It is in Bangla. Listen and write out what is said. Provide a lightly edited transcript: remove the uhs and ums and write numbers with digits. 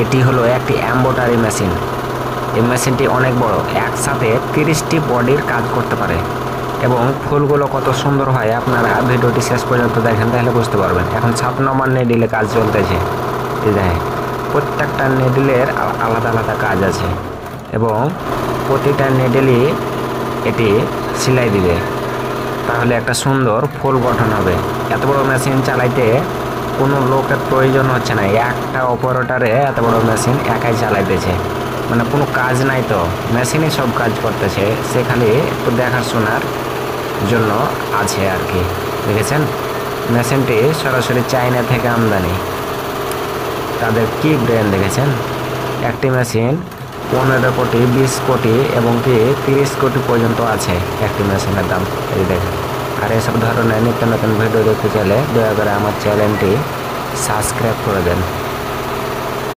এটি হলো একটি এমব্রয়ডারি মেশিন। এই মেশিনটি অনেক বড়, একসাথে 30টি বডির কাজ করতে পারে এবং ফুলগুলো কত সুন্দর হয় আপনারা ভিডিওটি শেষ পর্যন্ত দেখেন, তাহলে বুঝতে পারবেন। এখন 7 নম্বর নেডিলে কাজ চলতেছে। এই দেখেন প্রত্যেকটা নেডিলের আলাদা আলাদা কাজ আছে এবং প্রতিটা নেডিলই এটি সেলাই দিবে, তাহলে একটা সুন্দর ফুল গঠন হবে। এত বড় মেশিন চালাইতে কোনো লোকের প্রয়োজন হচ্ছে না, একটা অপারেটরে এত বড় মেশিন একাই চালাইতেছে, মানে কোনো কাজ নাই, তো মেশিনই সব কাজ করতেছে, সে খালি একটু দেখাশোনার জন্য আছে আর কি। দেখেছেন মেশিনটি সরাসরি চায়না থেকে আমদানি। তাদের কি ব্র্যান্ড দেখেছেন, একটি মেশিন 15 কোটি 20 কোটি এবং কি 30 কোটি পর্যন্ত আছে একটি মেশিনের দাম। এই দেখেন। আর এসব ধরনের নিত্য নতুন ভিডিও দেখতে চাইলে দয়া করে আমার চ্যানেলটি সাবস্ক্রাইব করে দেন।